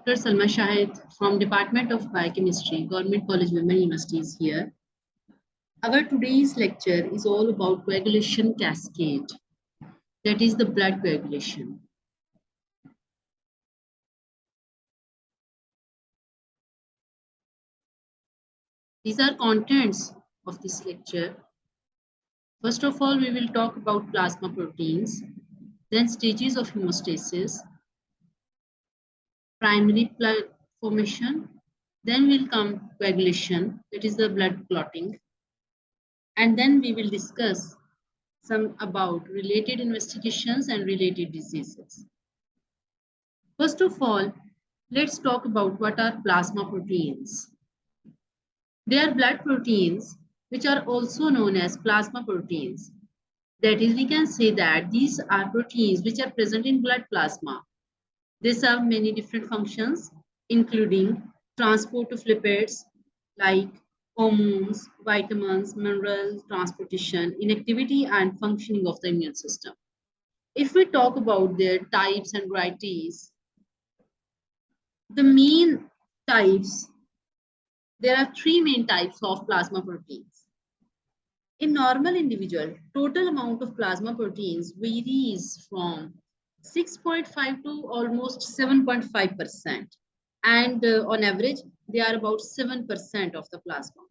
Dr. Salma Shahid from Department of Biochemistry, Government College Women University is here. Our today's lecture is all about coagulation cascade, that is the blood coagulation. These are contents of this lecture. First of all, we will talk about plasma proteins, then stages of hemostasis, primary blood formation, then will come coagulation, that is the blood clotting, and then we will discuss some about related investigations and related diseases. First of all, let's talk about what are plasma proteins. They are blood proteins which are also known as plasma proteins. That is, we can say that these are proteins which are present in blood plasma. They serve many different functions, including transport of lipids like hormones, vitamins, minerals, transportation, inactivity, and functioning of the immune system. If we talk about their types and varieties, the main types, there are three main types of plasma proteins. In normal individual, total amount of plasma proteins varies from 6.5 to almost 7.5%. And on average, they are about 7% of the plasma.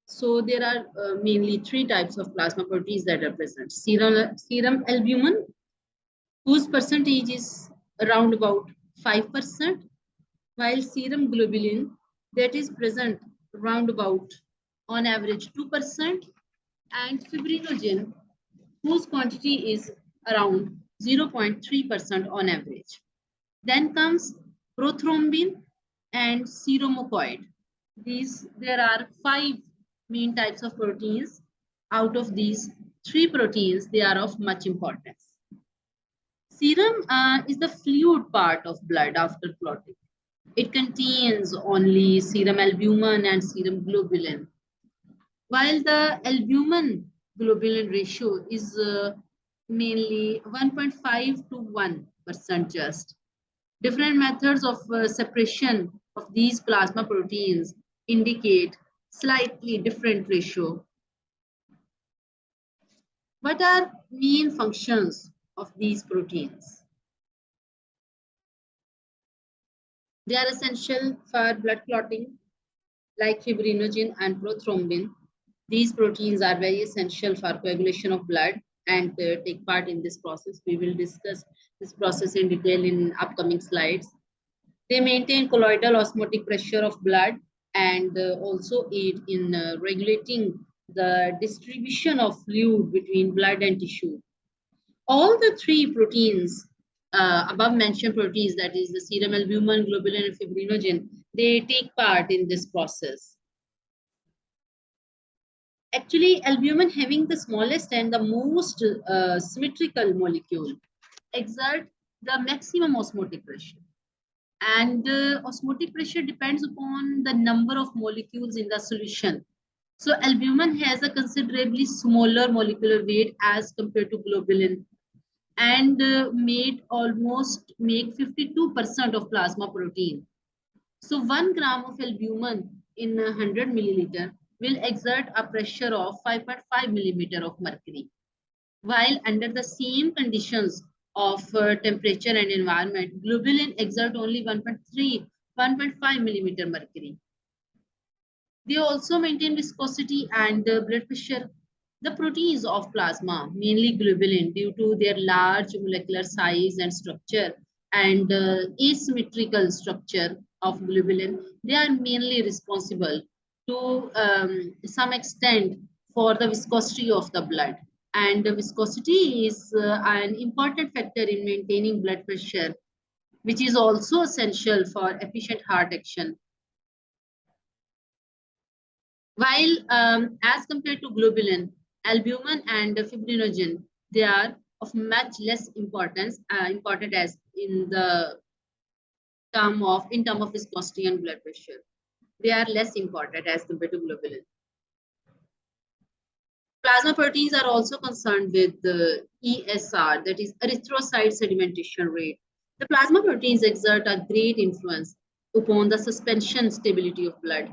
So there are mainly three types of plasma proteins that are present. Serum albumin, whose percentage is around about 5%, while serum globulin, that is present around about on average 2%, and fibrinogen, whose quantity is around 0.3% on average. Then comes prothrombin and seromucoid. There are 5 main types of proteins. Out of these 3 proteins, they are of much importance. Serum is the fluid part of blood after clotting. It contains only serum albumin and serum globulin. While the albumin globulin ratio is mainly 1.5 to 1% just. Different methods of separation of these plasma proteins indicate slightly different ratio. What are main functions of these proteins? They are essential for blood clotting, like fibrinogen and prothrombin. These proteins are very essential for coagulation of blood and take part in this process. We will discuss this process in detail in upcoming slides. They maintain colloidal osmotic pressure of blood and also aid in regulating the distribution of fluid between blood and tissue. All the 3 proteins, above mentioned proteins, that is the serum albumin, globulin, and fibrinogen, they take part in this process. Actually, albumin, having the smallest and the most symmetrical molecule, exert the maximum osmotic pressure. And osmotic pressure depends upon the number of molecules in the solution. So albumin has a considerably smaller molecular weight as compared to globulin, and make 52% of plasma protein. So 1 gram of albumin in 100 milliliter will exert a pressure of 5.5 millimeter of mercury, while under the same conditions of temperature and environment, globulin exert only 1.5 millimeter mercury. They also maintain viscosity and blood pressure. The proteins of plasma, mainly globulin, due to their large molecular size and structure and asymmetrical structure of globulin, they are mainly responsible to some extent for the viscosity of the blood. And the viscosity is an important factor in maintaining blood pressure, which is also essential for efficient heart action. While as compared to globulin, albumin and fibrinogen, they are of much less importance, important as in term of viscosity and blood pressure. They are less important as compared to globulin. Plasma proteins are also concerned with the ESR, that is erythrocyte sedimentation rate. The plasma proteins exert a great influence upon the suspension stability of blood.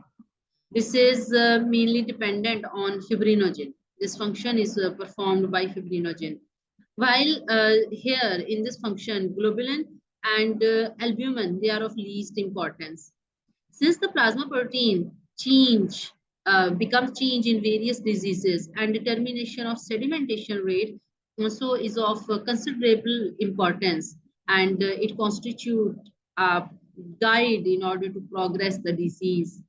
This is mainly dependent on fibrinogen. This function is performed by fibrinogen. While here in this function, globulin and albumin, they are of least importance. Since the plasma protein becomes change in various diseases and determination of sedimentation rate also is of considerable importance, and it constitutes a guide in order to progress the disease.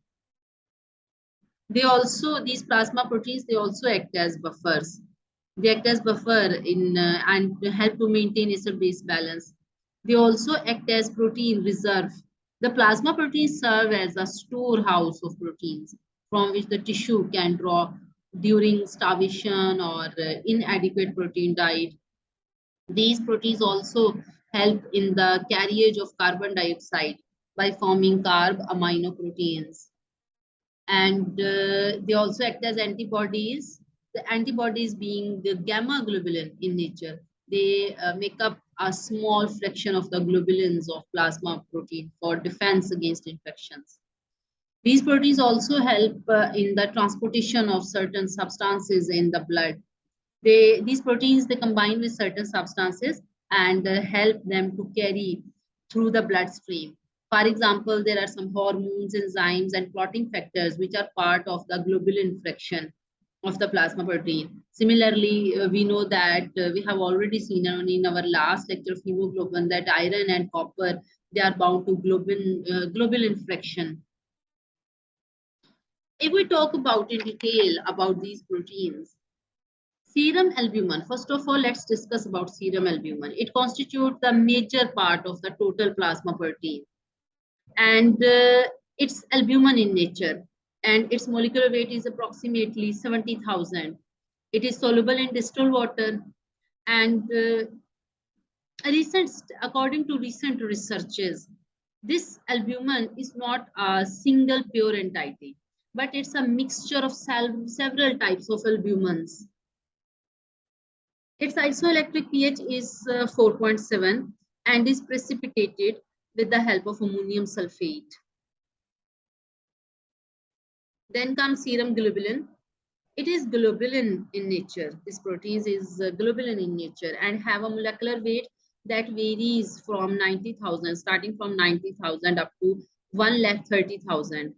These plasma proteins, they also act as buffers. They act as buffer in and help to maintain acid-base balance. They also act as protein reserve. The plasma proteins serve as a storehouse of proteins from which the tissue can draw during starvation or inadequate protein diet. These proteins also help in the carriage of carbon dioxide by forming carb aminoproteins, and they also act as antibodies. The antibodies being the gamma globulin in nature, they make up a small fraction of the globulins of plasma protein for defense against infections. These proteins also help in the transportation of certain substances in the blood. These proteins, they combine with certain substances and help them to carry through the bloodstream. For example, there are some hormones, enzymes, and clotting factors which are part of the globulin fraction of the plasma protein. Similarly, we know that we have already seen in our last lecture of hemoglobin that iron and copper, they are bound to globulin fraction. If we talk about in detail about these proteins, serum albumin. First of all, let's discuss about serum albumin. It constitutes the major part of the total plasma protein, and it's albumin in nature, and its molecular weight is approximately 70,000. It is soluble in distilled water, and according to recent researches, this albumin is not a single pure entity, but it's a mixture of several types of albumins. Its isoelectric pH is 4.7 and is precipitated with the help of ammonium sulfate. Then comes serum globulin. It is globulin in nature. This protein is globulin in nature and have a molecular weight that varies from 90,000, starting from 90,000 up to 1,30,000.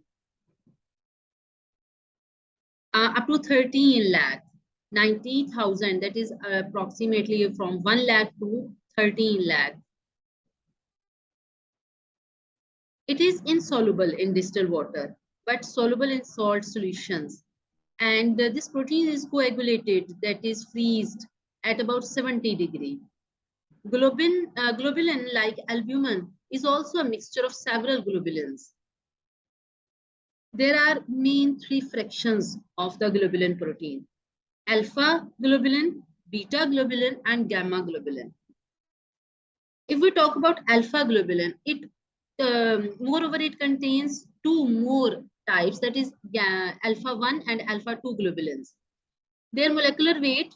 Up to 13 lakh. 90,000, that is approximately from 1 lakh to 13 lakh. It is insoluble in distilled water, but soluble in salt solutions. And this protein is coagulated, that is freezed at about 70 degrees. Globulin, like albumin, is also a mixture of several globulins. There are main three fractions of the globulin protein: alpha globulin, beta globulin, and gamma globulin. If we talk about alpha globulin, moreover, it contains two more types, that is alpha 1 and alpha 2 globulins. Their molecular weight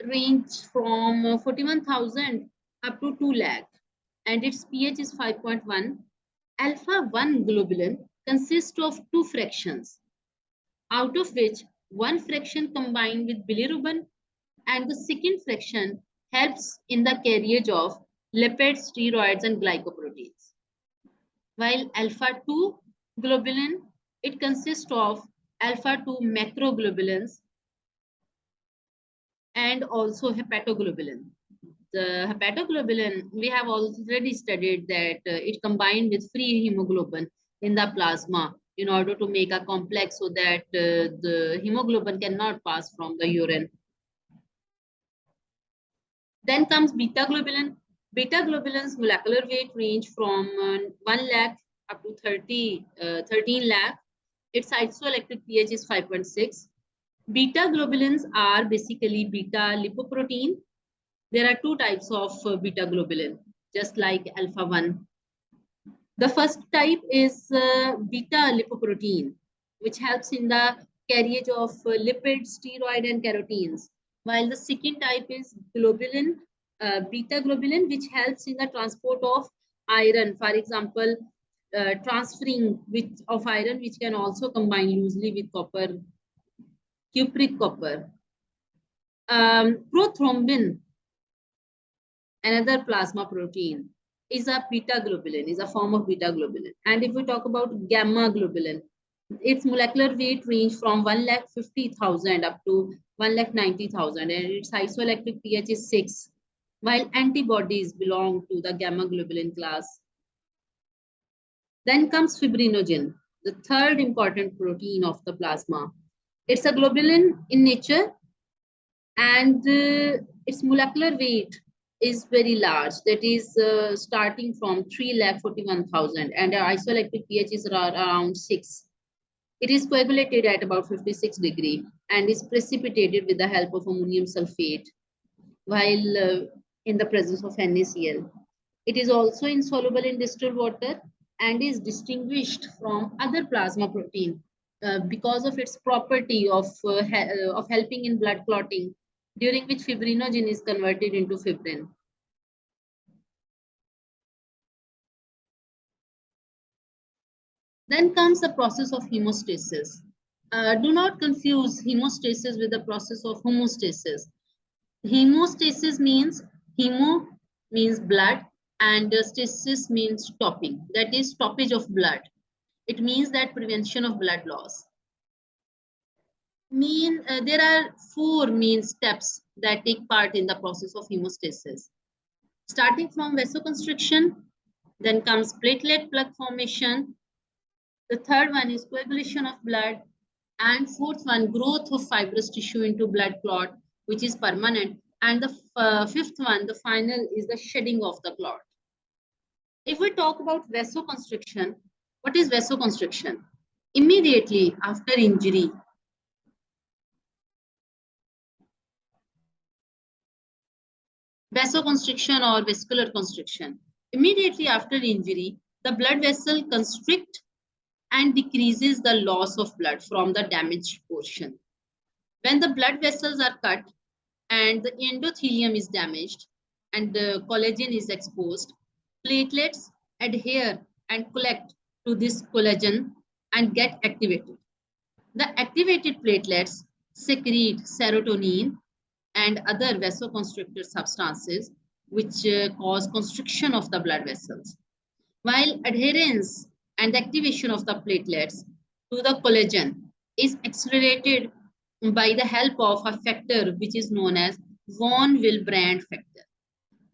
range from 41,000 up to 2 lakh, and its pH is 5.1. Alpha 1 globulin consists of two fractions, out of which one fraction combined with bilirubin, and the second fraction helps in the carriage of lipids, steroids, and glycoproteins. While alpha 2 globulin, it consists of alpha 2 macroglobulins and also hepatoglobulin. The hepatoglobulin, we have already studied that it combined with free hemoglobin in the plasma in order to make a complex so that the hemoglobin cannot pass from the urine. Then comes beta globulin. Beta globulin's molecular weight range from 1 lakh up to 13 lakh. Its isoelectric pH is 5.6. Beta globulins are basically beta lipoprotein. There are two types of beta globulin, just like alpha 1. The first type is beta lipoprotein, which helps in the carriage of lipids, steroid, and carotenes. While the second type is globulin, beta globulin, which helps in the transport of iron, for example, transferring of iron, which can also combine loosely with copper, cupric copper. Prothrombin, another plasma protein, is a beta globulin, is a form of beta globulin. And if we talk about gamma globulin, its molecular weight range from 1,50,000 up to 1,90,000, and its isoelectric pH is 6, while antibodies belong to the gamma globulin class. Then comes fibrinogen, the third important protein of the plasma. It's a globulin in nature, and its molecular weight is very large. That is starting from 3,41,000, and the isoelectric pH is around 6. It is coagulated at about 56 degree and is precipitated with the help of ammonium sulfate while in the presence of NaCl. It is also insoluble in distilled water and is distinguished from other plasma protein because of its property of helping in blood clotting, during which fibrinogen is converted into fibrin. Then comes the process of hemostasis. Do not confuse hemostasis with the process of homeostasis. Hemostasis means hemo means blood and stasis means stopping. That is stoppage of blood. It means that prevention of blood loss. There are 4 main steps that take part in the process of hemostasis. Starting from vasoconstriction, then comes platelet plug formation. The third one is coagulation of blood, and fourth one, growth of fibrous tissue into blood clot, which is permanent. And the fifth one, the final, is the shedding of the clot. If we talk about vasoconstriction, what is vasoconstriction? Immediately after injury, vasoconstriction or vascular constriction. Immediately after injury, the blood vessel constrict and decreases the loss of blood from the damaged portion. When the blood vessels are cut and the endothelium is damaged and the collagen is exposed, platelets adhere and collect to this collagen and get activated. The activated platelets secrete serotonin and other vasoconstrictor substances which cause constriction of the blood vessels. While adherence and activation of the platelets to the collagen is accelerated by the help of a factor which is known as von Willebrand factor.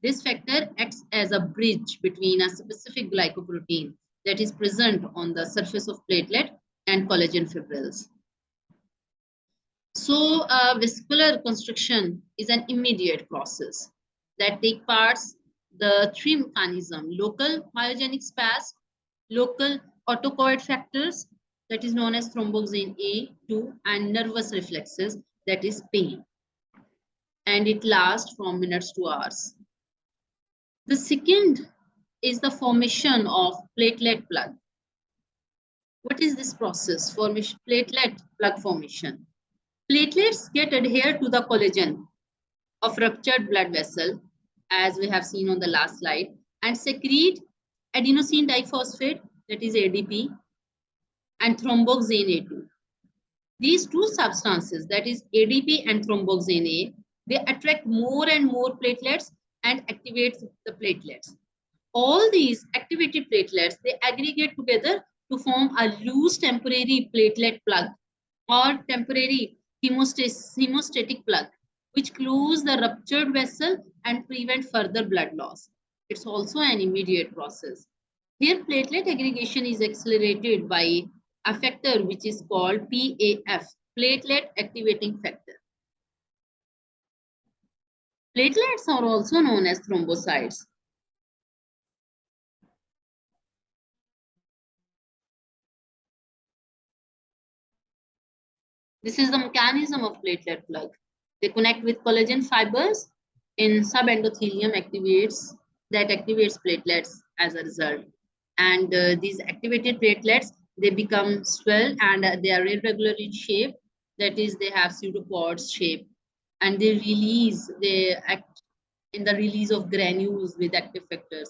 This factor acts as a bridge between a specific glycoprotein that is present on the surface of platelet and collagen fibrils. So vascular constriction is an immediate process that takes part the 3 mechanisms: local myogenic spasm, local autocoid factors, that is known as thromboxane A, 2, and nervous reflexes, that is pain. And it lasts from minutes to hours. The second is the formation of platelet plug. What is this process? Platelet plug formation. Platelets get adhered to the collagen of ruptured blood vessel, as we have seen on the last slide, and secrete adenosine diphosphate, that is ADP, and thromboxane A2. These 2 substances, that is ADP and thromboxane A, they attract more and more platelets and activate the platelets. All these activated platelets, they aggregate together to form a loose temporary platelet plug or temporary hemostatic plug, which close the ruptured vessel and prevent further blood loss. It's also an immediate process. Here, platelet aggregation is accelerated by a factor which is called PAF, platelet activating factor. Platelets are also known as thrombocytes. This is the mechanism of platelet plug. They connect with collagen fibers in subendothelium that activates platelets as a result. And these activated platelets, they become swell and they are irregular in shape. That is, they have pseudopods shape, and they act in the release of granules with active factors.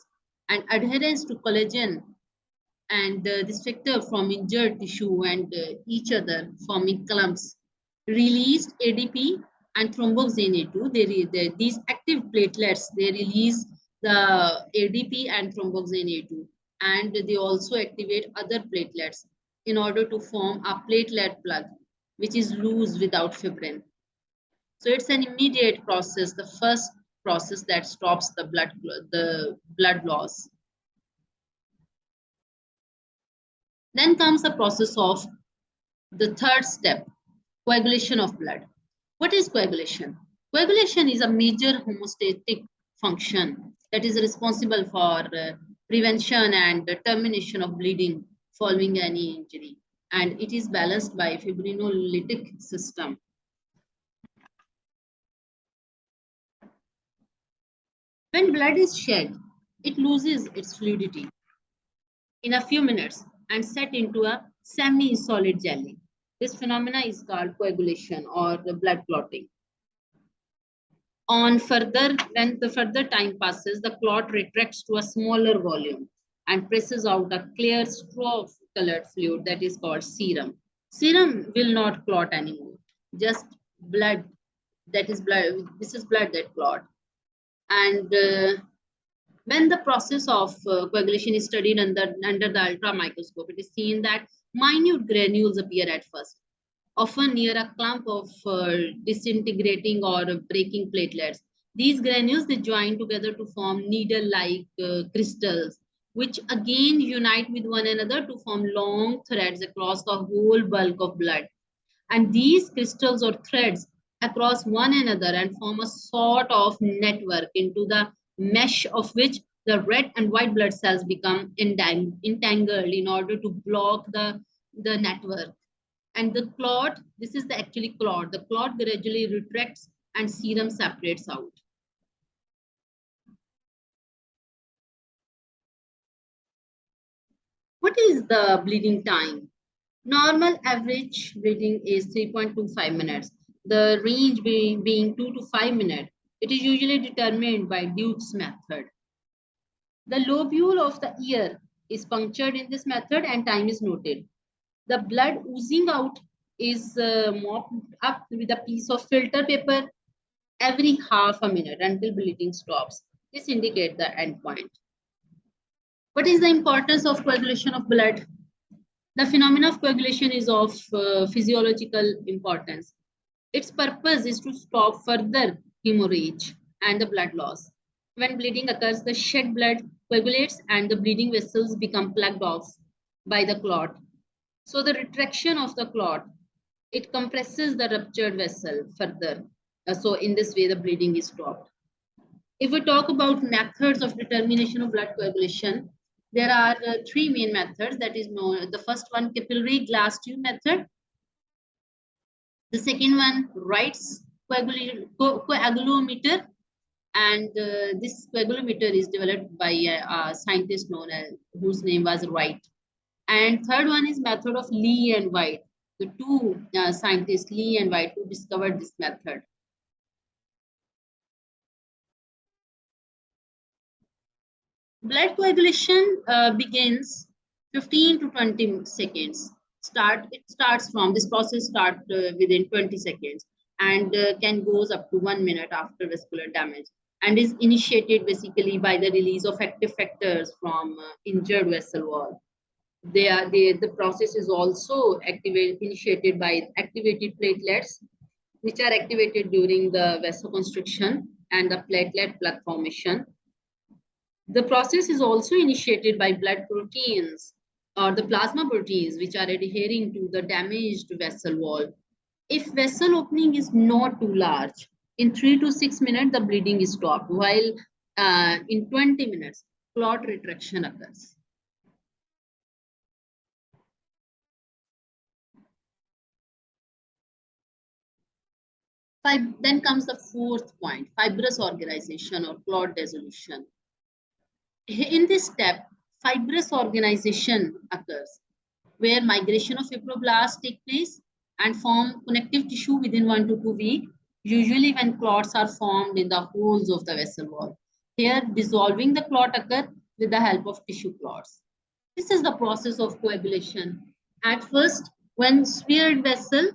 and adherence to collagen and this factor from injured tissue and each other forming clumps released ADP and thromboxane A2. These active platelets, they release the ADP and thromboxane A2, and they also activate other platelets in order to form a platelet plug, which is loose without fibrin. So it's an immediate process, the first process that stops the blood loss. Then comes the process of the third step, coagulation of blood. What is coagulation? Coagulation is a major homeostatic function that is responsible for prevention and termination of bleeding following any injury. And it is balanced by fibrinolytic system. When blood is shed, it loses its fluidity in a few minutes and set into a semi-solid jelly. This phenomena is called coagulation or the blood clotting. When the further time passes, the clot retracts to a smaller volume and presses out a clear straw-colored fluid that is called serum. Serum will not clot anymore, just blood. That is blood. This is blood that clot. And when the process of coagulation is studied under the ultra microscope, it is seen that minute granules appear at first, often near a clump of disintegrating or breaking platelets. These granules, they join together to form needle-like crystals, which again unite with one another to form long threads across the whole bulk of blood. And these crystals or threads across one another and form a sort of network into the mesh of which the red and white blood cells become entangled in order to block the network. And the clot, this is the actually clot. The clot gradually retracts and serum separates out. What is the bleeding time? Normal average bleeding is 3.25 minutes. The range being 2 to 5 minutes. It is usually determined by Duke's method. The lobule of the ear is punctured in this method and time is noted. The blood oozing out is mopped up with a piece of filter paper every half a minute until bleeding stops. This indicates the end point. What is the importance of coagulation of blood? The phenomenon of coagulation is of physiological importance. Its purpose is to stop further hemorrhage and the blood loss. When bleeding occurs, the shed blood coagulates and the bleeding vessels become plugged off by the clot. So the retraction of the clot, it compresses the ruptured vessel further. So in this way, the bleeding is stopped. If we talk about methods of determination of blood coagulation, there are three main methods that is known. The first one, capillary glass tube method. The second one, Wright's coagulometer. And this coagulometer is developed by a scientist whose name was Wright. And third one is method of Lee and White. The two scientists, Lee and White, who discovered this method. Blood coagulation begins 15 to 20 seconds. This process starts within 20 seconds and can goes up to 1 minute after vascular damage and is initiated basically by the release of active factors from injured vessel wall. The process is also initiated by activated platelets, which are activated during the vasoconstriction and the platelet plug formation. The process is also initiated by blood proteins or the plasma proteins, which are adhering to the damaged vessel wall. If vessel opening is not too large, in 3 to 6 minutes, the bleeding is stopped, while in 20 minutes, clot retraction occurs. Then comes the fourth point, fibrous organization or clot dissolution. In this step, fibrous organization occurs, where migration of fibroblasts take place and form connective tissue within 1 to 2 weeks, usually when clots are formed in the holes of the vessel wall. Here, dissolving the clot occurs with the help of tissue clots. This is the process of coagulation. At first, when sphered vessel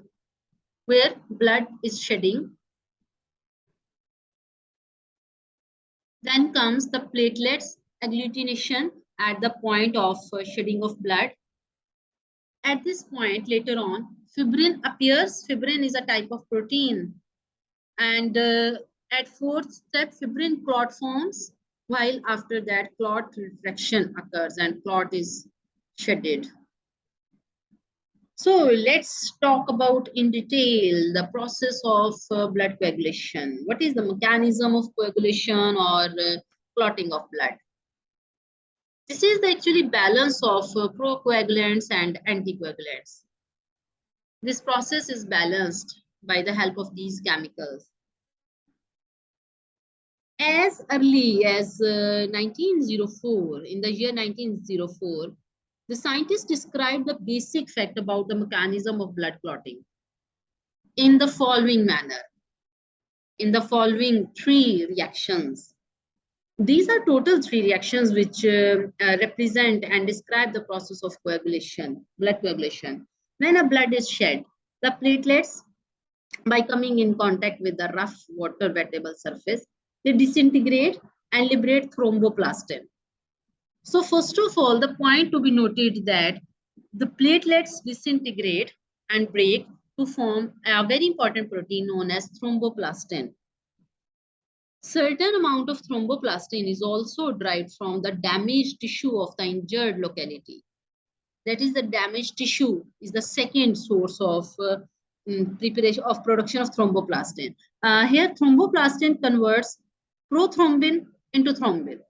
where blood is shedding, then comes the platelets agglutination at the point of shedding of blood. At this point, later on, fibrin appears. Fibrin is a type of protein. And at fourth step, fibrin clot forms, while after that, clot retraction occurs and clot is shedded. So let's talk about in detail the process of blood coagulation. What is the mechanism of coagulation or clotting of blood? This is the actually balance of procoagulants and anticoagulants. This process is balanced by the help of these chemicals. As early as 1904, in the year 1904, the scientists described the basic fact about the mechanism of blood clotting in the following manner, in the following three reactions. These are total three reactions which represent and describe the process of coagulation, blood coagulation. When a blood is shed, the platelets, by coming in contact with the rough water wettable surface, they disintegrate and liberate thromboplastin. So first of all, the point to be noted that the platelets disintegrate and break to form a very important protein known as thromboplastin. Certain amount of thromboplastin is also derived from the damaged tissue of the injured locality. That is, the damaged tissue is the second source of preparation of production of thromboplastin. Here, thromboplastin converts prothrombin into thrombin.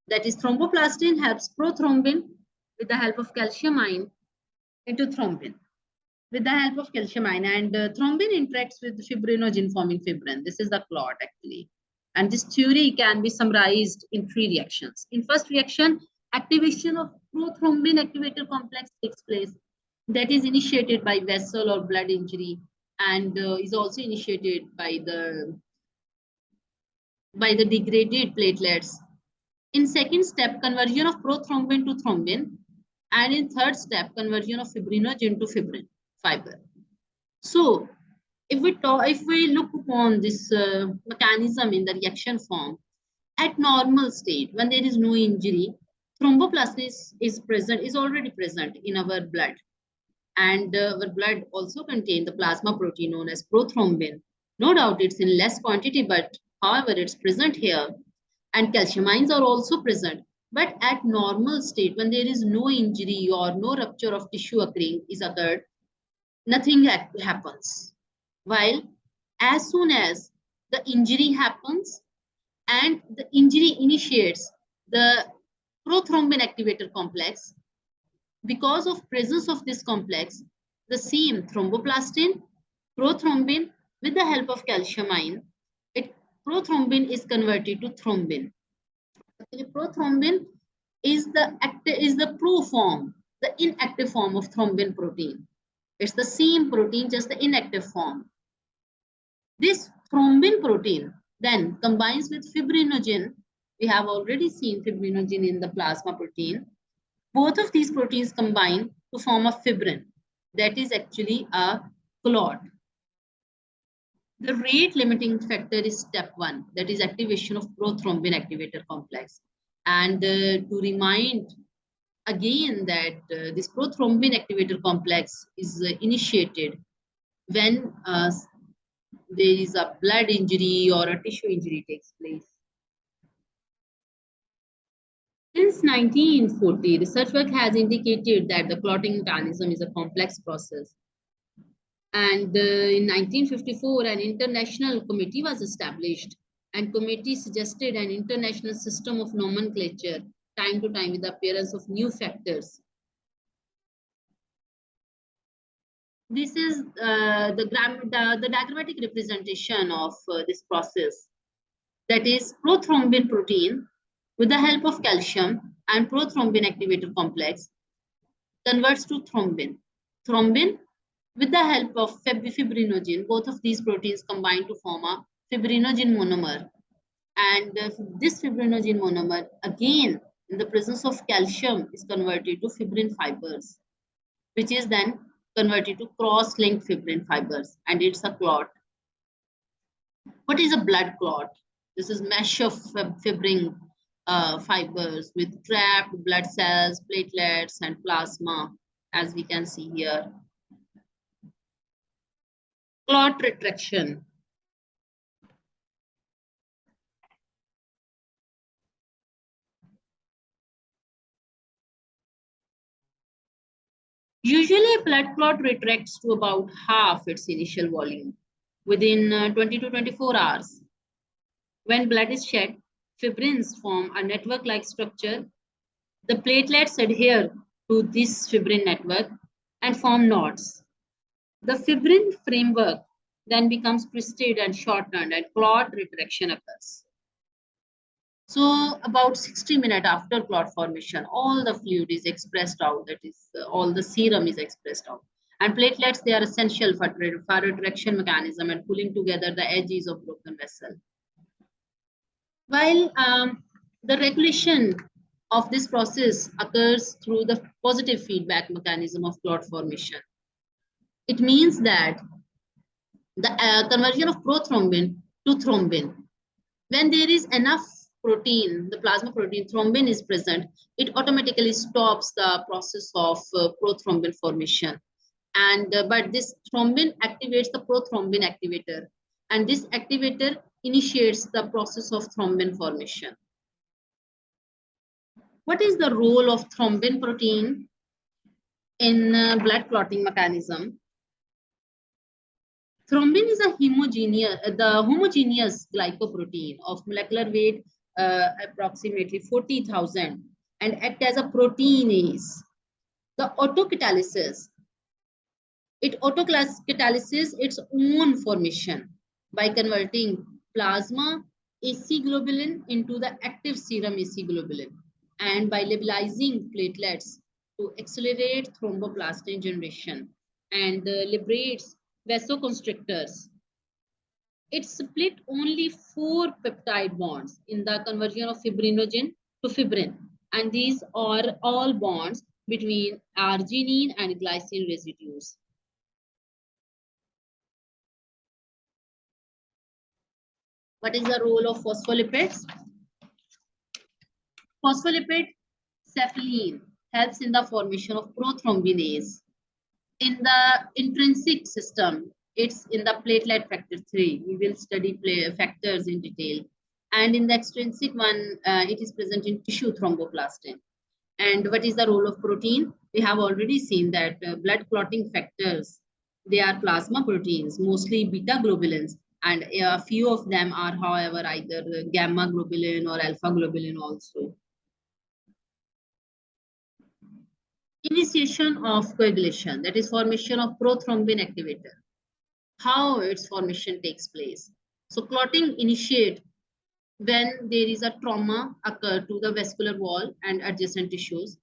That is, thromboplastin helps prothrombin with the help of calcium ion into thrombin. With the help of calcium ion, and thrombin interacts with fibrinogen forming fibrin. This is the clot actually. And this theory can be summarized in three reactions. In first reaction, activation of prothrombin activator complex takes place. That is initiated by vessel or blood injury and is also initiated by the degraded platelets. In second step, conversion of prothrombin to thrombin. And in third step, conversion of fibrinogen to fibrin fiber. So if we look upon this mechanism in the reaction form, at normal state, when there is no injury, thromboplastin is already present in our blood. And our blood also contains the plasma protein known as prothrombin. No doubt it's in less quantity, but however, it's present here. And calcium ions are also present. But at normal state, when there is no injury or no rupture of tissue occurred, nothing happens. While as soon as the injury happens and the injury initiates the prothrombin activator complex, because of presence of this complex, the same thromboplastin, prothrombin, with the help of calcium ion, prothrombin is converted to thrombin. Actually, prothrombin is the pro form, the inactive form of thrombin protein. It's the same protein, just the inactive form. This thrombin protein then combines with fibrinogen. We have already seen fibrinogen in the plasma protein. Both of these proteins combine to form a fibrin. That is actually a clot. The rate limiting factor is step 1, that is activation of prothrombin activator complex. And to remind again that this prothrombin activator complex is initiated when there is a blood injury or a tissue injury takes place. Since 1940, research work has indicated that the clotting mechanism is a complex process. And in 1954, an international committee was established, and committee suggested an international system of nomenclature time to time with the appearance of new factors. This is the diagrammatic representation of this process. That is, prothrombin protein with the help of calcium and prothrombin activator complex converts to thrombin. Thrombin with the help of fibrinogen, both of these proteins combine to form a fibrinogen monomer. And this fibrinogen monomer again in the presence of calcium is converted to fibrin fibers, which is then converted to cross-linked fibrin fibers, and it's a clot. What is a blood clot? This is mesh of fibrin fibers with trapped blood cells, platelets, and plasma, as we can see here. Clot retraction. Usually, a blood clot retracts to about half its initial volume within 20 to 24 hours. When blood is shed, fibrins form a network-like structure. The platelets adhere to this fibrin network and form knots. The fibrin framework then becomes twisted and shortened, and clot retraction occurs. So about 60 minutes after clot formation, all the fluid is expressed out, that is, all the serum is expressed out. And platelets, they are essential for retraction mechanism and pulling together the edges of broken vessel. While the regulation of this process occurs through the positive feedback mechanism of clot formation. It means that the conversion of prothrombin to thrombin. When there is enough protein, the plasma protein thrombin is present, it automatically stops the process of prothrombin formation. And but this thrombin activates the prothrombin activator, and this activator initiates the process of thrombin formation. What is the role of thrombin protein in blood clotting mechanism? Thrombin is a homogeneous glycoprotein of molecular weight approximately 40,000 and act as a proteinase. The autocatalysis its own formation by converting plasma AC globulin into the active serum AC globulin and by labilizing platelets to accelerate thromboplastin generation and liberates vasoconstrictors. It split only 4 peptide bonds in the conversion of fibrinogen to fibrin, and these are all bonds between arginine and glycine residues. What is the role of phospholipids? Phospholipid cephalin helps in the formation of prothrombinase. In the intrinsic system, it's in the platelet factor 3. We will study factors in detail. And in the extrinsic one, it is present in tissue thromboplastin. And what is the role of protein? We have already seen that blood clotting factors, they are plasma proteins, mostly beta globulins. And a few of them are, however, either gamma globulin or alpha globulin also. Initiation of coagulation, that is formation of prothrombin activator. How its formation takes place. So clotting initiate when there is a trauma occur to the vascular wall and adjacent tissues.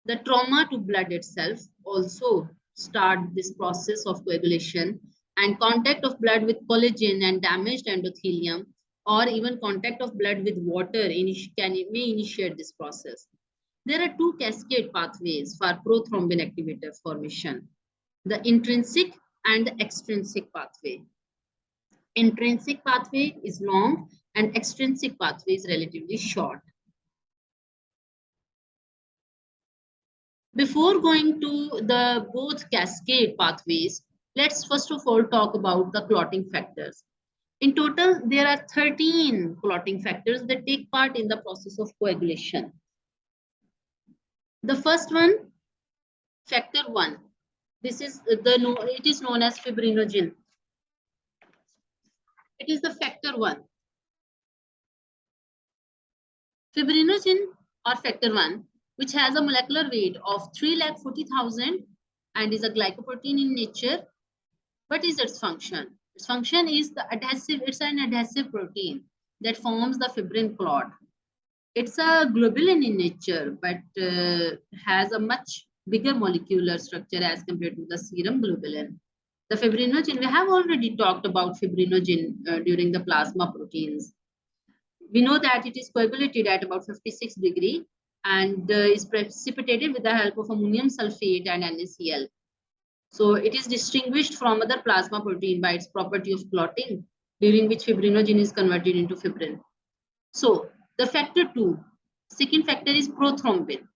The trauma to blood itself also start this process of coagulation, and contact of blood with collagen and damaged endothelium or even contact of blood with water may initiate this process. There are 2 cascade pathways for prothrombin activator formation, the intrinsic and the extrinsic pathway. Intrinsic pathway is long and extrinsic pathway is relatively short. Before going to the both cascade pathways, let's first of all talk about the clotting factors. In total, there are 13 clotting factors that take part in the process of coagulation. The first one, factor 1. This is it is known as fibrinogen. It is the factor 1. Fibrinogen or factor 1, which has a molecular weight of 340,000 and is a glycoprotein in nature. What is its function? Its function is the adhesive, it's an adhesive protein that forms the fibrin clot. It's a globulin in nature, but has a much bigger molecular structure as compared to the serum globulin. The fibrinogen, we have already talked about fibrinogen during the plasma proteins. We know that it is coagulated at about 56 degrees and is precipitated with the help of ammonium sulfate and NaCl. So it is distinguished from other plasma protein by its property of clotting, during which fibrinogen is converted into fibrin. So the factor 2, second factor is prothrombin.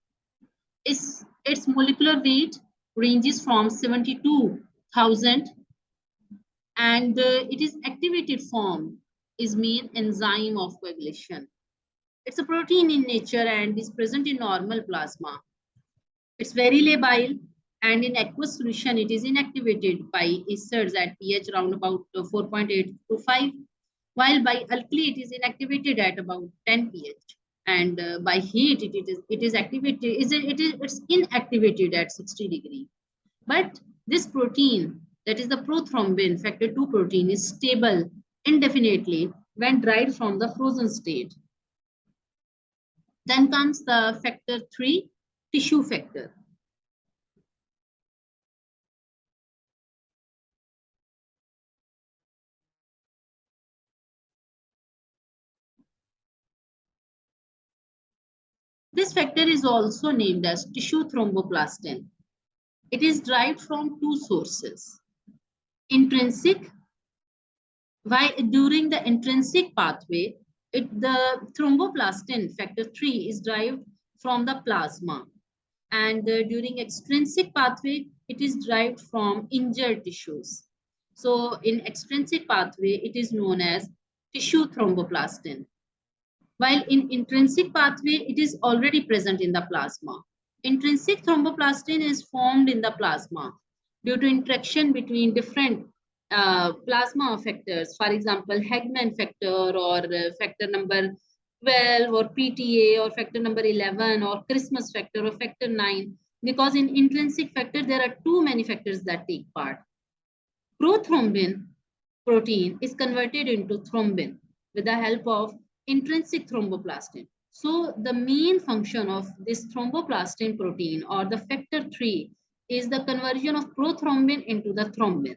Its molecular weight ranges from 72,000, and it is activated form is main enzyme of coagulation. It's a protein in nature and is present in normal plasma. It's very labile, and in aqueous solution, it is inactivated by esters at pH around about 4.8 to 5, while by alkali, it is inactivated at about 10 pH. And by heat, it is activated, it's inactivated at 60 degree. But this protein, that is the prothrombin factor 2 protein, is stable indefinitely when dried from the frozen state. Then comes the factor 3, tissue factor. This factor is also named as tissue thromboplastin. It is derived from two sources. Intrinsic, during the intrinsic pathway, the thromboplastin factor 3 is derived from the plasma. And during extrinsic pathway, it is derived from injured tissues. So in extrinsic pathway, it is known as tissue thromboplastin. While in intrinsic pathway, it is already present in the plasma. Intrinsic thromboplastin is formed in the plasma due to interaction between different plasma factors, for example, Hegman factor or factor number 12 or PTA or factor number 11 or Christmas factor or factor 9. Because in intrinsic factor, there are too many factors that take part. Prothrombin protein is converted into thrombin with the help of intrinsic thromboplastin. So the main function of this thromboplastin protein or the factor 3 is the conversion of prothrombin into the thrombin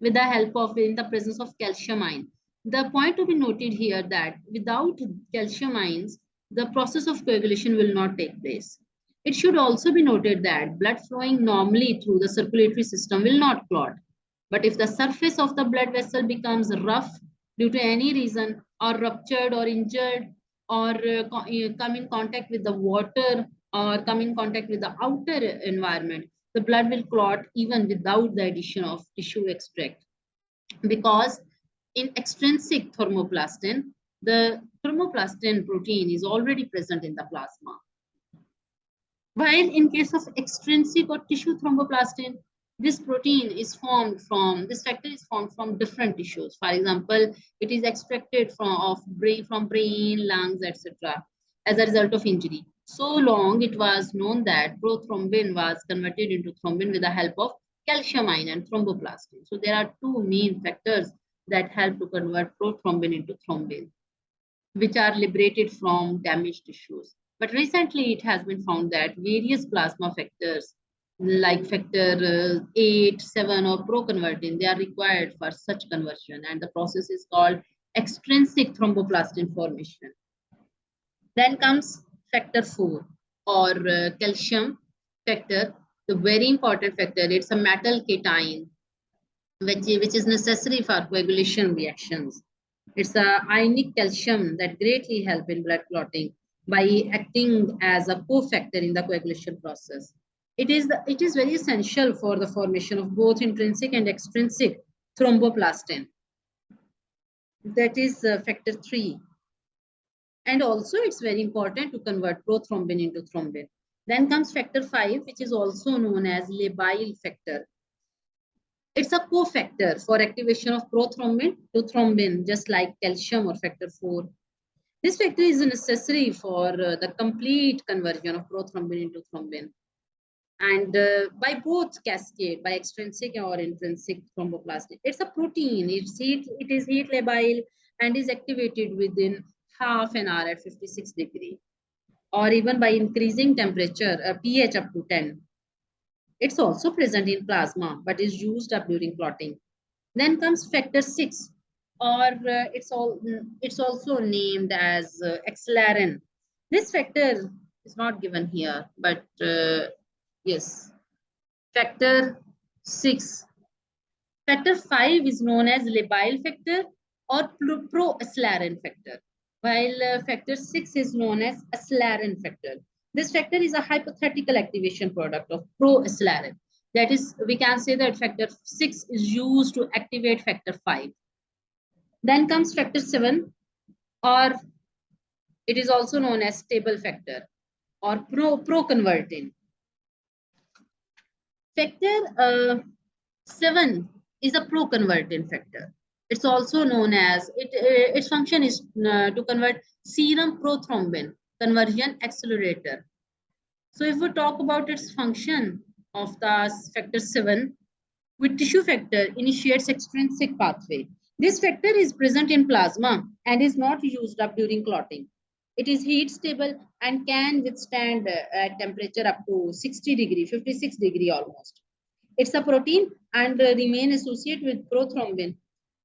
with the help of in the presence of calcium ion. The point to be noted here that without calcium ions, the process of coagulation will not take place. It should also be noted that blood flowing normally through the circulatory system will not clot. But if the surface of the blood vessel becomes rough due to any reason or ruptured or injured or come in contact with the water or come in contact with the outer environment, the blood will clot even without the addition of tissue extract. Because in extrinsic thermoplastin, the thermoplastin protein is already present in the plasma. While in case of extrinsic or tissue thromboplastin, this protein is formed from, this factor is formed from different tissues. For example, it is extracted from brain, lungs, etc. as a result of injury. So long it was known that prothrombin was converted into thrombin with the help of calcium ion and thromboplastin. So there are two main factors that help to convert prothrombin into thrombin, which are liberated from damaged tissues. But recently, it has been found that various plasma factors like factor 8, 7 or proconvertin, they are required for such conversion, and the process is called extrinsic thromboplastin formation. Then comes factor 4 or calcium factor, the very important factor. It's a metal cation which is necessary for coagulation reactions. It's a ionic calcium that greatly help in blood clotting by acting as a cofactor in the coagulation process. It is very essential for the formation of both intrinsic and extrinsic thromboplastin. That is factor 3. And also it's very important to convert prothrombin into thrombin. Then comes factor 5, which is also known as labile factor. It's a cofactor for activation of prothrombin to thrombin, just like calcium or factor 4. This factor is necessary for the complete conversion of prothrombin into thrombin. And by both cascade, by extrinsic or intrinsic thromboplastin. It's a protein, it is heat labile and is activated within half an hour at 56 degree, or even by increasing temperature, pH up to 10. It's also present in plasma, but is used up during clotting. Then comes factor 6, or it's also named as acelerin. This factor It's not given here, but yes. Factor 6. Factor 5 is known as labile factor or pro-acelarin factor, while factor 6 is known as acelarin factor. This factor is a hypothetical activation product of pro-acelarin. That is, we can say that factor 6 is used to activate factor 5. Then comes factor 7, or it is also known as stable factor or pro-convertin. Factor 7 is a pro-convertin factor. It's also known as, its function is to convert serum prothrombin, conversion accelerator. So if we talk about its function of the factor 7, with tissue factor initiates extrinsic pathway. This factor is present in plasma and is not used up during clotting. It is heat stable and can withstand at temperature up to 60 degree, 56 degree almost. It's a protein and remain associated with prothrombin.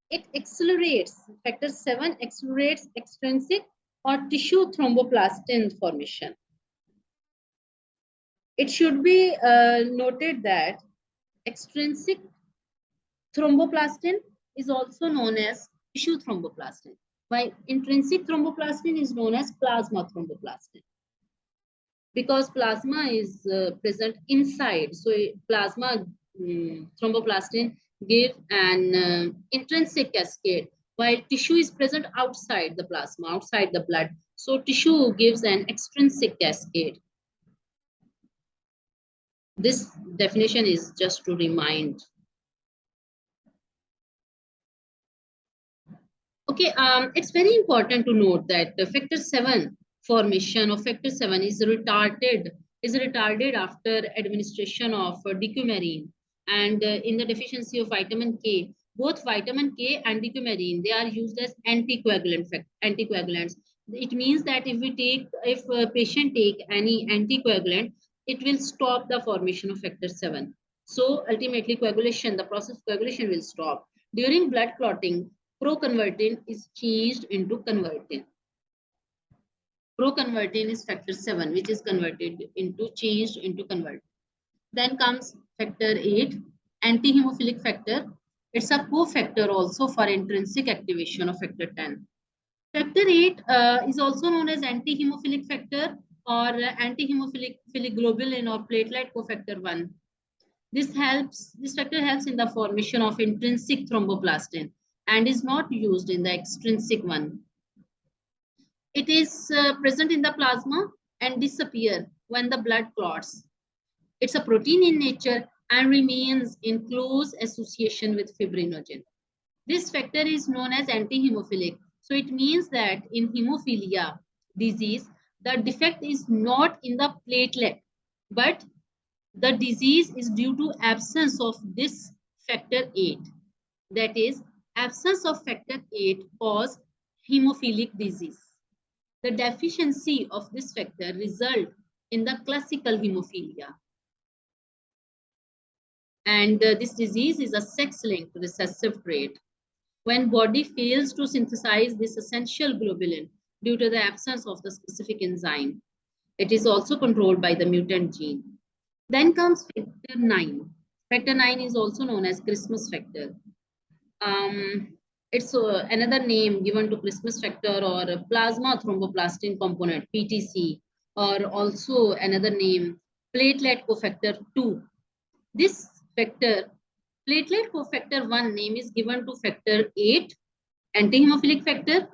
It accelerates, factor 7 accelerates extrinsic or tissue thromboplastin formation. It should be noted that extrinsic thromboplastin is also known as tissue thromboplastin, while intrinsic thromboplastin is known as plasma thromboplastin. Because plasma is present inside, so plasma thromboplastin give an intrinsic cascade, while tissue is present outside the plasma, outside the blood. So tissue gives an extrinsic cascade. This definition is just to remind. Okay, it's very important to note that the factor 7 formation of factor 7 is retarded after administration of decumarine, and in the deficiency of vitamin K. Both vitamin K and decumarine, they are used as anticoagulants. It means that if a patient take any anticoagulant, it will stop the formation of factor 7. So ultimately coagulation, the process of coagulation will stop. During blood clotting, proconvertin is changed into convertin. Proconvertin is factor 7, which is changed into convertin. Then comes factor 8, anti-hemophilic factor. It's a cofactor also for intrinsic activation of factor 10. Factor 8 is also known as anti-hemophilic factor or anti-hemophilic globulin or platelet cofactor 1. This factor helps in the formation of intrinsic thromboplastin and is not used in the extrinsic one. It is present in the plasma and disappear when the blood clots. It's a protein in nature and remains in close association with fibrinogen. This factor is known as anti-hemophilic. So it means that in hemophilia disease, the defect is not in the platelet, but the disease is due to absence of this factor 8. That is, absence of factor 8 cause hemophilic disease. The deficiency of this factor result in the classical hemophilia. And this disease is a sex-linked recessive trait. When body fails to synthesize this essential globulin due to the absence of the specific enzyme, it is also controlled by the mutant gene. Then comes factor 9. Factor 9 is also known as Christmas factor. It's another name given to Christmas factor or plasma thromboplastin component, PTC, or also another name, platelet cofactor 2. This factor, platelet cofactor 1 name is given to factor 8, anti-hemophilic factor.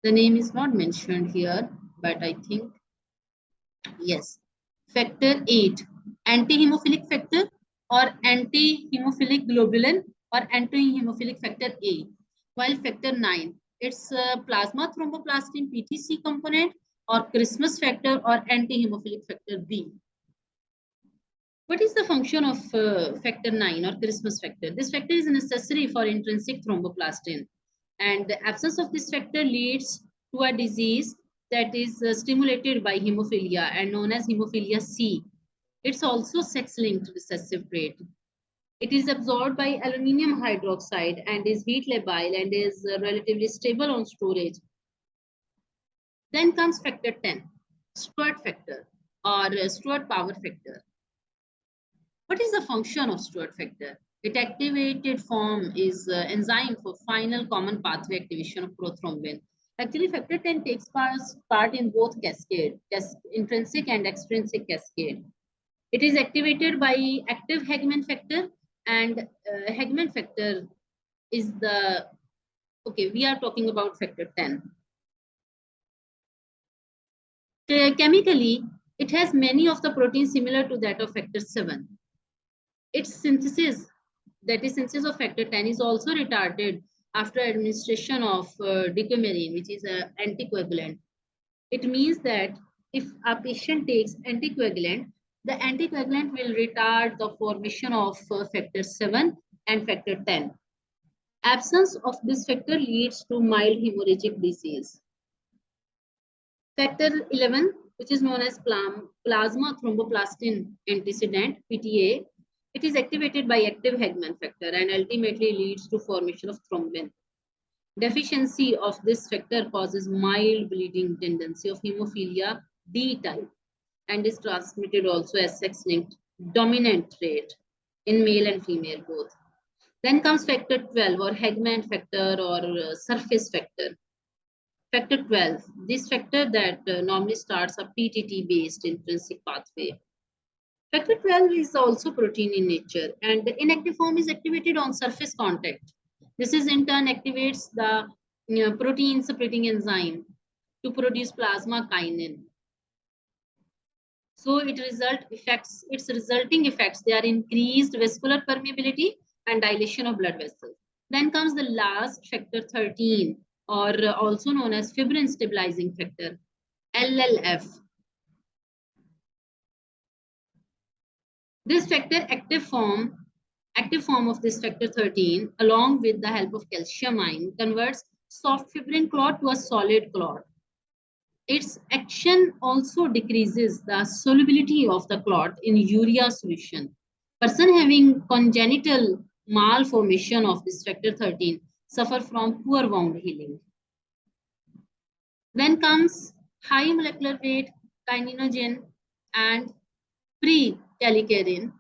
The name is not mentioned here, but I think, yes, factor 8, anti-hemophilic factor or anti-hemophilic globulin or anti-hemophilic factor A. While factor 9, it's plasma thromboplastin PTC component or Christmas factor or anti-hemophilic factor B. What is the function of factor 9 or Christmas factor? This factor is necessary for intrinsic thromboplastin, and the absence of this factor leads to a disease that is stimulated by hemophilia and known as hemophilia C. It's also sex-linked recessive trait. It is absorbed by aluminum hydroxide and is heat labile and is relatively stable on storage. Then comes factor 10. Stewart factor or Stewart power factor. What is the function of Stewart factor? It activated form is enzyme for final common pathway activation of prothrombin. Actually, factor 10 takes part in both cascade, intrinsic and extrinsic cascade. It is activated by active Hegman factor, and Hegman factor is the, okay, we are talking about factor 10. Chemically, it has many of the proteins similar to that of factor 7. Its synthesis, that is synthesis of factor 10, is also retarded after administration of decumarine, which is an anticoagulant. It means that if a patient takes anticoagulant, the anticoagulant will retard the formation of factor 7 and factor 10. Absence of this factor leads to mild hemorrhagic disease. Factor 11, which is known as plasma thromboplastin antecedent, PTA, it is activated by active Hegman factor and ultimately leads to formation of thrombin. Deficiency of this factor causes mild bleeding tendency of hemophilia D type and is transmitted also as sex-linked dominant trait in male and female both. Then comes factor 12 or Hegman factor or surface factor. Factor 12, this factor that normally starts a PTT-based intrinsic pathway. Factor 12 is also protein in nature, and the inactive form is activated on surface contact. This is in turn activates the protein separating enzyme to produce plasma kinin. So its resulting effects, they are increased vascular permeability and dilation of blood vessels. Then comes the last factor 13, or also known as fibrin stabilizing factor, LLF. This factor active form of this factor 13, along with the help of calcium ion, converts soft fibrin clot to a solid clot. Its action also decreases the solubility of the clot in urea solution. Person having congenital malformation of this factor 13 suffer from poor wound healing. Then comes high molecular weight kininogen and pre-kallikrein.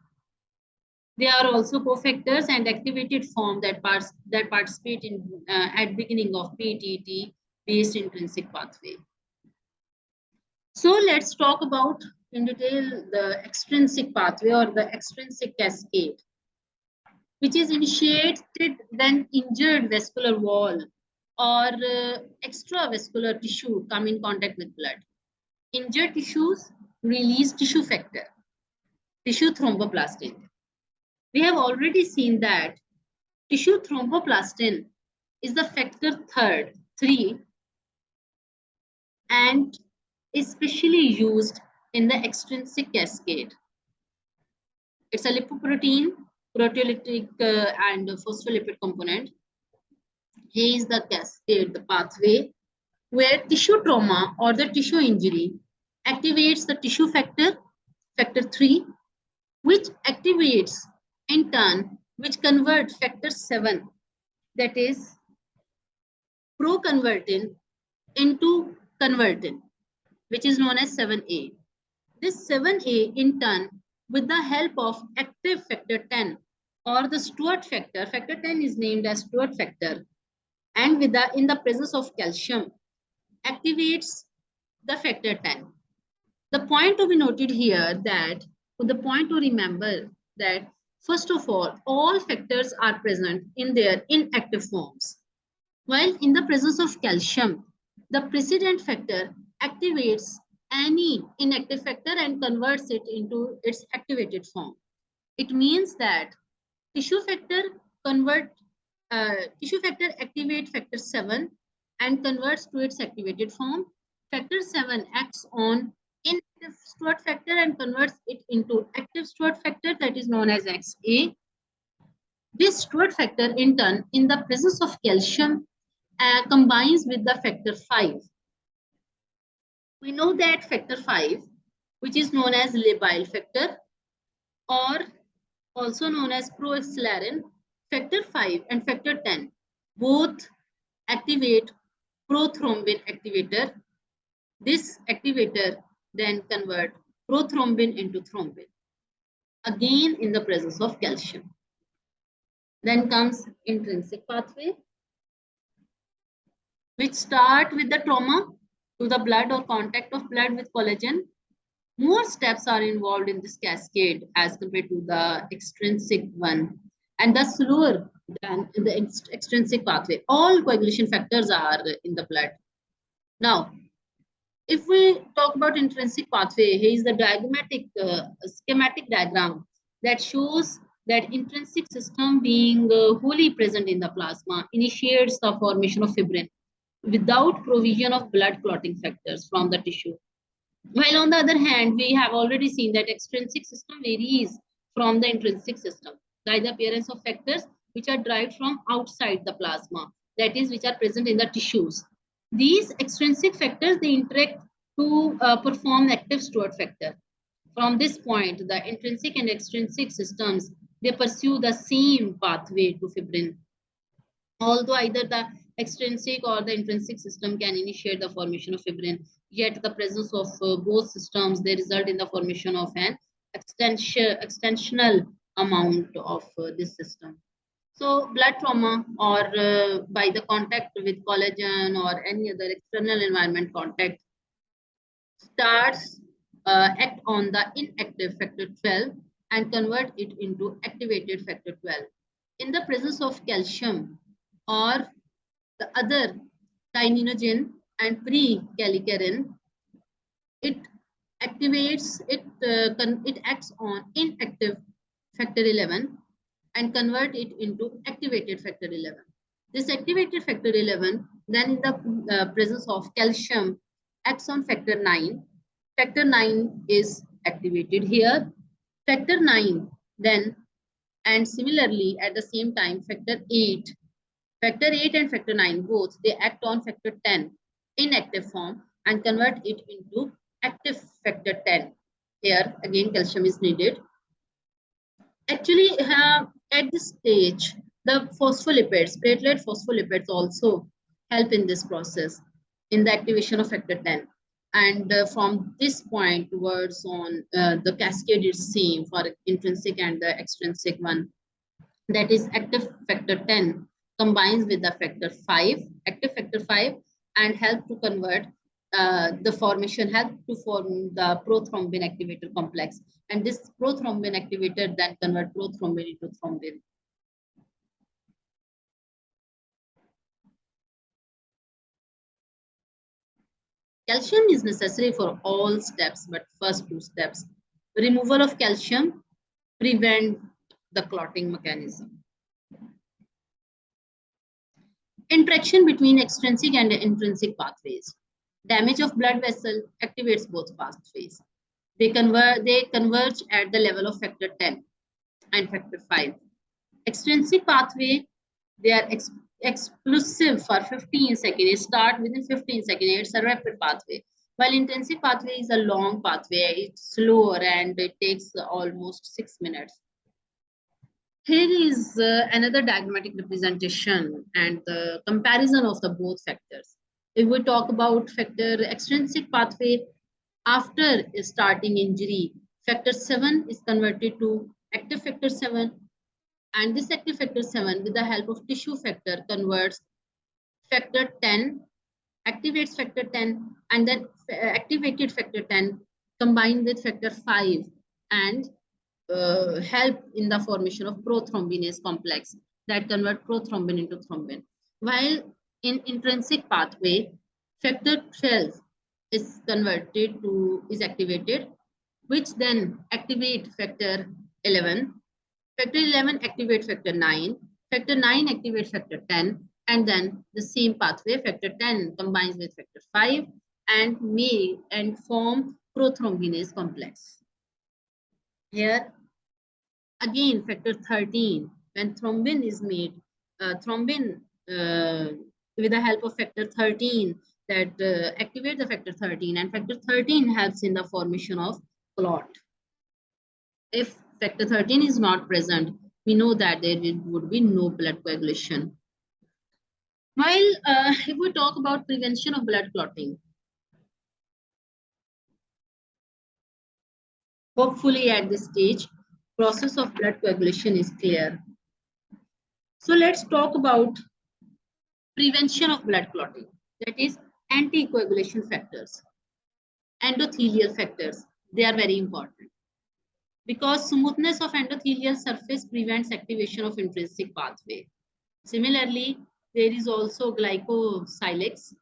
They are also cofactors and activated form that participate in at beginning of PTT based intrinsic pathway. So let's talk about in detail the extrinsic pathway or the extrinsic cascade, which is initiated when injured vascular wall or extravascular tissue come in contact with blood. Injured tissues release tissue factor, tissue thromboplastin. We have already seen that tissue thromboplastin is the factor 3 and is specially used in the extrinsic cascade. It's a lipoprotein, proteolytic and phospholipid component. Here is the cascade, the pathway, where tissue trauma or the tissue injury activates the tissue factor, factor 3, which activates in turn, which converts factor 7, that is proconvertin, into convertin, which is known as 7A. This 7A in turn, with the help of active factor 10 or the Stewart factor, factor 10 is named as Stewart factor, and with the in the presence of calcium, activates the factor 10. The point to be noted here that, the point to remember that first of all factors are present in their inactive forms. While in the presence of calcium, the precedent factor activates any inactive factor and converts it into its activated form. It means that tissue factor activate factor 7 and converts to its activated form. Factor 7 acts on inactive Stewart factor and converts it into active Stewart factor, that is known as XA. This Stewart factor in turn, in the presence of calcium, combines with the factor 5. We know that factor 5, which is known as labile factor or also known as proacceleratin, factor 5 and factor 10 both activate prothrombin activator. This activator then convert prothrombin into thrombin, again in the presence of calcium. Then comes intrinsic pathway, which start with the trauma to the blood or contact of blood with collagen. More steps are involved in this cascade as compared to the extrinsic one, and thus slower than in the extrinsic pathway. All coagulation factors are in the blood. Now, if we talk about intrinsic pathway, here is the diagrammatic schematic diagram that shows that intrinsic system being wholly present in the plasma initiates the formation of fibrin without provision of blood clotting factors from the tissue. While on the other hand, we have already seen that extrinsic system varies from the intrinsic system by the appearance of factors which are derived from outside the plasma, that is, which are present in the tissues. These extrinsic factors, they interact to perform active steward factor. From this point, the intrinsic and extrinsic systems, they pursue the same pathway to fibrin. Although either the extrinsic or the intrinsic system can initiate the formation of fibrin, yet the presence of both systems, they result in the formation of an extensional amount of this system. So blood trauma or by the contact with collagen or any other external environment contact starts act on the inactive factor 12 and convert it into activated factor 12. In the presence of calcium or the other kininogen and pre-calcarein, it activates it. It acts on inactive factor 11 and convert it into activated factor 11. This activated factor 11, then in the presence of calcium, acts on factor 9. Factor 9 is activated here. Factor 9 then, and similarly at the same time, factor 8. Factor 8 and factor 9 both, they act on factor 10 in active form and convert it into active factor 10. Here again calcium is needed. Actually, at this stage, the phospholipids, platelet phospholipids also help in this process in the activation of factor 10. And from this point towards on, the cascade is same for intrinsic and the extrinsic one. That is active factor 10 combines with the factor 5, active factor 5, and help to convert the formation, help to form the prothrombin activator complex. And this prothrombin activator then convert prothrombin into thrombin. Calcium is necessary for all steps, but first two steps. Removal of calcium prevent the clotting mechanism. Interaction between extrinsic and intrinsic pathways. Damage of blood vessel activates both pathways. They converge at the level of factor 10 and factor 5. Extrinsic pathway, they are explosive for 15 seconds. It start within 15 seconds. It's a rapid pathway. While intrinsic pathway is a long pathway, it's slower and it takes almost 6 minutes. Here is another diagrammatic representation and the comparison of the both factors. If we talk about factor extrinsic pathway, after starting injury, factor 7 is converted to active factor 7, and this active factor 7 with the help of tissue factor converts factor 10, activates factor 10, and then activated factor 10 combined with factor 5 and help in the formation of prothrombinase complex that convert prothrombin into thrombin. While in intrinsic pathway, factor 12 is activated, which then activate factor 11. Factor 11 activate factor 9. Factor 9 activate factor 10. And then the same pathway, factor 10 combines with factor 5 and form prothrombinase complex. Here again, factor 13, when thrombin is made, with the help of factor 13 that activate the factor 13, and factor 13 helps in the formation of clot. If factor 13 is not present, we know that there would be no blood coagulation. While if we talk about prevention of blood clotting, Hopefully at this stage, process of blood coagulation is clear. So let's talk about prevention of blood clotting. That is anticoagulation factors, endothelial factors. They are very important because smoothness of endothelial surface prevents activation of intrinsic pathway. Similarly, there is also glycosilex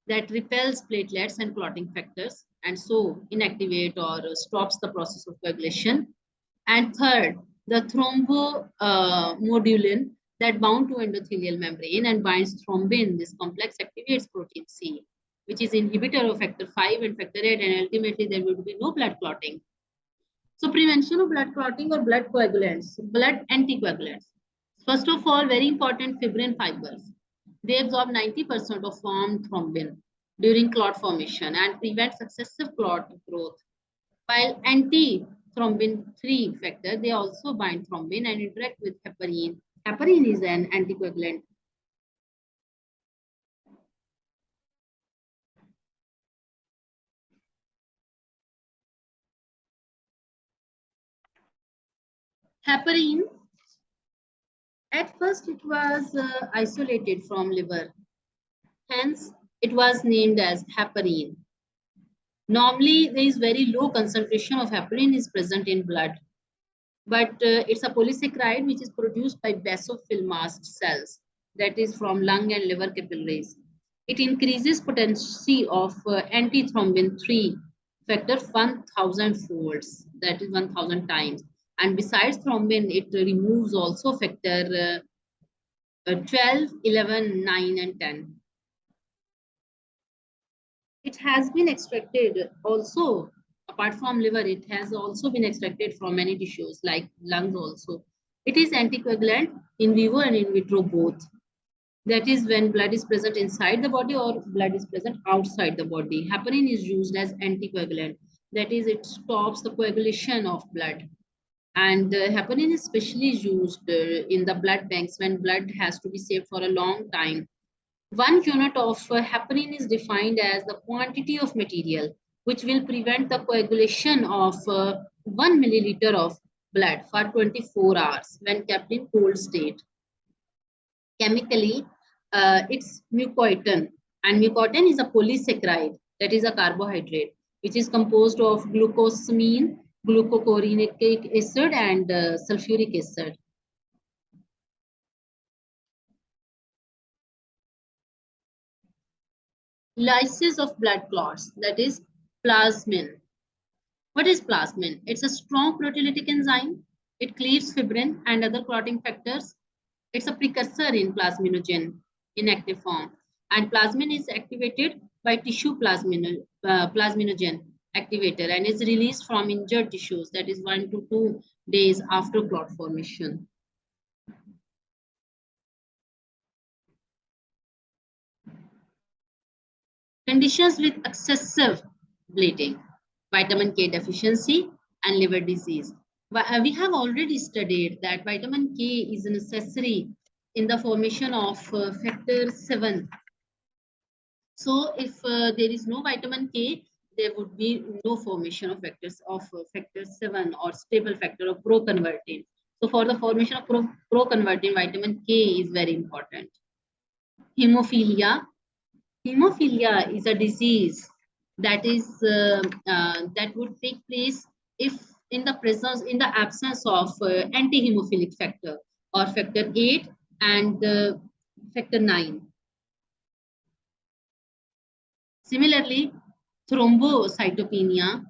that repels platelets and clotting factors and so inactivate or stops the process of coagulation. And third, the thrombomodulin that bound to endothelial membrane and binds thrombin. This complex activates protein C, which is inhibitor of factor 5 and factor 8, and ultimately there will be no blood clotting. So prevention of blood clotting or blood coagulants, blood anticoagulants. First of all, very important, fibrin fibers. They absorb 90% of formed thrombin during clot formation and prevent successive clot growth. While anti-thrombin 3 factor, they also bind thrombin and interact with heparin. Heparin is an anticoagulant. Heparin, at first it was isolated from liver. Hence, it was named as heparin. Normally, there is very low concentration of heparin is present in blood, but it's a polysaccharide which is produced by basophil mast cells, that is from lung and liver capillaries. It increases potency of antithrombin 3 factor 1000 folds, that is 1000 times. And besides thrombin, it removes also factor 12, 11, 9, and 10. It has been extracted also, apart from liver, it has also been extracted from many tissues like lungs also. It is anticoagulant in vivo and in vitro both. That is when blood is present inside the body or blood is present outside the body. Heparin is used as anticoagulant. That is, it stops the coagulation of blood. And heparin is especially used in the blood banks when blood has to be saved for a long time. One unit of heparin is defined as the quantity of material which will prevent the coagulation of 1 milliliter of blood for 24 hours when kept in cold state. Chemically, it's mucotin, and mucotin is a polysaccharide, that is a carbohydrate, which is composed of glucosamine, glucocoronic acid, and sulfuric acid. Lysis of blood clots, that is plasmin. What is plasmin? It's a strong proteolytic enzyme. It cleaves fibrin and other clotting factors. It's a precursor in plasminogen in active form. And plasmin is activated by tissue plasminogen activator and is released from injured tissues, that is 1 to 2 days after clot formation. Conditions with excessive bleeding, vitamin K deficiency, and liver disease. We have already studied that vitamin K is necessary in the formation of factor 7. So if there is no vitamin K, there would be no formation of factors of factor 7 or stable factor of proconvertin. So for the formation of proconvertin, vitamin K is very important. Hemophilia. Hemophilia is a disease that is that would take place if in the absence of anti-hemophilic factor or factor 8 and factor 9. Similarly, thrombocytopenia,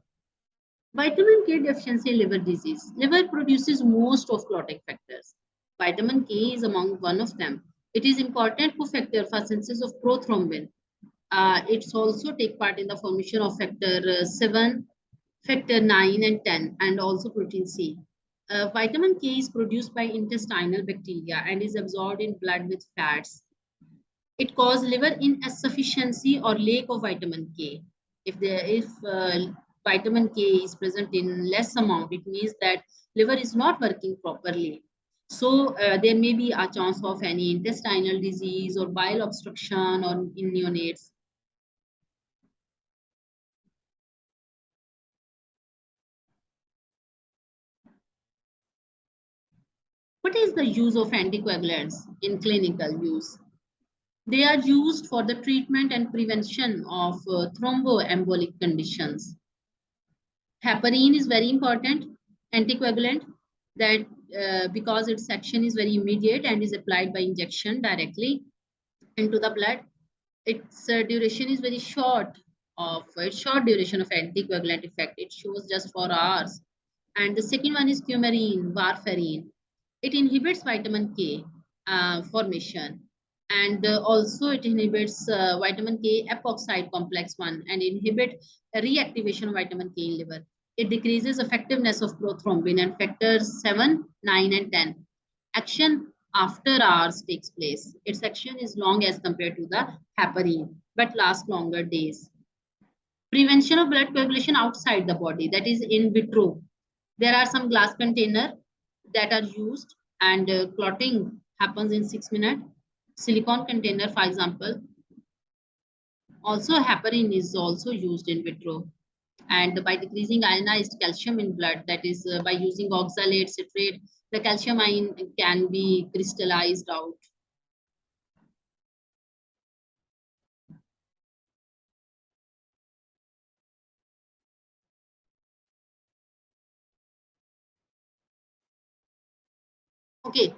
vitamin K deficiency in liver disease. Liver produces most of clotting factors. Vitamin K is among one of them. It is important cofactor for synthesis of prothrombin. It's also take part in the formation of factor 7, factor 9 and 10, and also protein C. Vitamin K is produced by intestinal bacteria and is absorbed in blood with fats. It causes liver insufficiency or lack of vitamin K. If vitamin K is present in less amount, it means that liver is not working properly. So there may be a chance of any intestinal disease or bile obstruction or in neonates. What is the use of anticoagulants in clinical use? They are used for the treatment and prevention of thromboembolic conditions. Heparin is very important anticoagulant that because its action is very immediate and is applied by injection directly into the blood. Its duration is very short of short duration of anticoagulant effect. It shows just for hours. And the second one is coumarin, warfarin. It inhibits vitamin K formation, and also it inhibits vitamin K epoxide complex 1 and inhibit reactivation of vitamin K in liver. It decreases effectiveness of prothrombin and factors 7, 9, and 10. Action after hours takes place. Its action is long as compared to the heparin, but lasts longer days. Prevention of blood coagulation outside the body, that is in vitro. There are some glass container that are used and clotting happens in 6 minutes. Silicone container, for example. Also, heparin is also used in vitro. And by decreasing ionized calcium in blood, that is by using oxalate, citrate, the calcium ion can be crystallized out. Okay,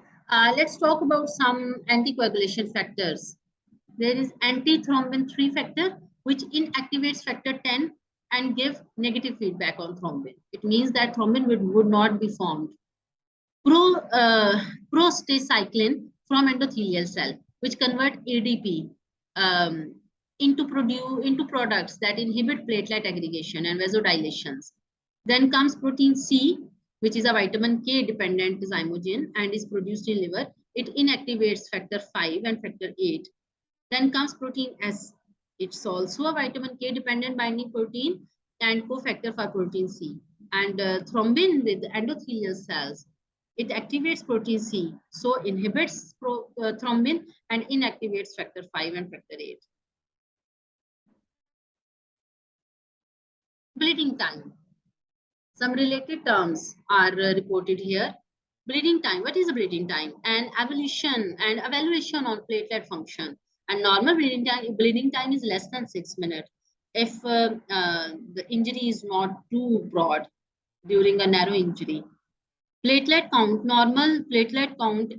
let's talk about some anticoagulation factors. There is antithrombin 3 factor, which inactivates factor 10 and give negative feedback on thrombin. It means that thrombin would not be formed. Prostacyclin from endothelial cell, which convert ADP um, into products that inhibit platelet aggregation and vasodilations. Then comes protein C, which is a vitamin K dependent zymogen and is produced in liver. It inactivates factor 5 and factor 8. Then comes protein S. It's also a vitamin K dependent binding protein and cofactor for protein C. And thrombin with endothelial cells, it activates protein C, so inhibits thrombin and inactivates factor 5 and factor 8. Bleeding time. Some related terms are reported here. Bleeding time. What is bleeding time? An evaluation on platelet function. And normal bleeding time is less than 6 minutes. If the injury is not too broad during a narrow injury. Platelet count. Normal platelet count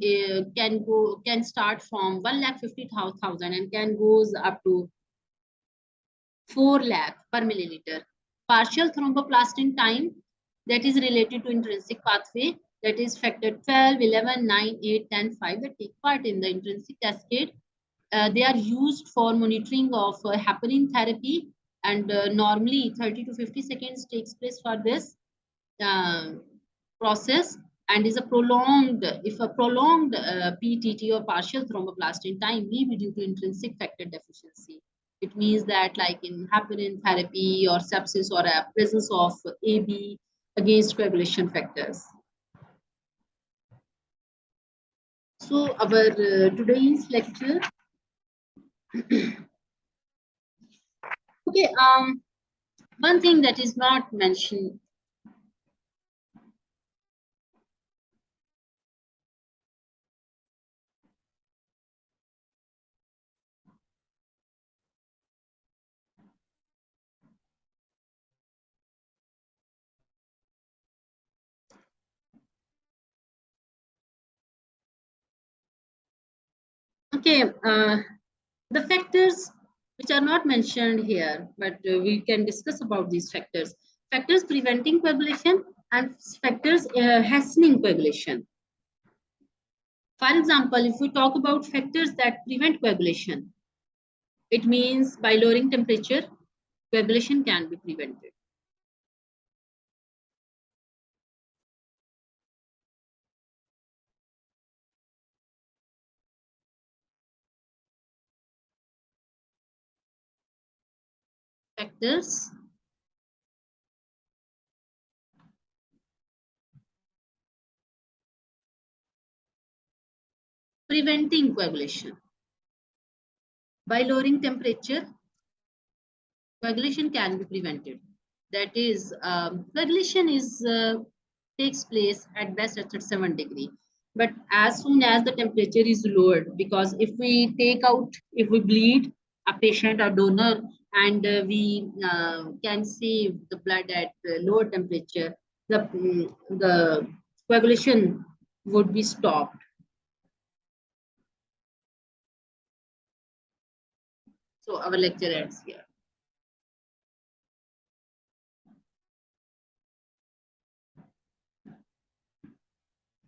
can start from 1,50,000 and can goes up to 4 lakh per milliliter. Partial thromboplastin time, that is related to intrinsic pathway, that is factor 12, 11, 9, 8, 10, 5 that take part in the intrinsic cascade. They are used for monitoring of heparin therapy, and normally 30 to 50 seconds takes place for this uh, process, and is a prolonged, if a prolonged PTT or partial thromboplastin time may be due to intrinsic factor deficiency. It means that like in heparin therapy or sepsis or a presence of AB against coagulation factors. So our today's lecture. Okay, one thing that is not mentioned. Okay, the factors which are not mentioned here, but we can discuss about these factors. Factors preventing coagulation and factors hastening coagulation. For example, if we talk about factors that prevent coagulation, it means by lowering temperature, coagulation can be prevented. Factors preventing coagulation. By lowering temperature, coagulation can be prevented. That is, coagulation is takes place at best at 37 degree. But as soon as the temperature is lowered, because if we bleed a patient or donor, and we can save the blood at lower temperature, the coagulation would be stopped. So our lecture ends here.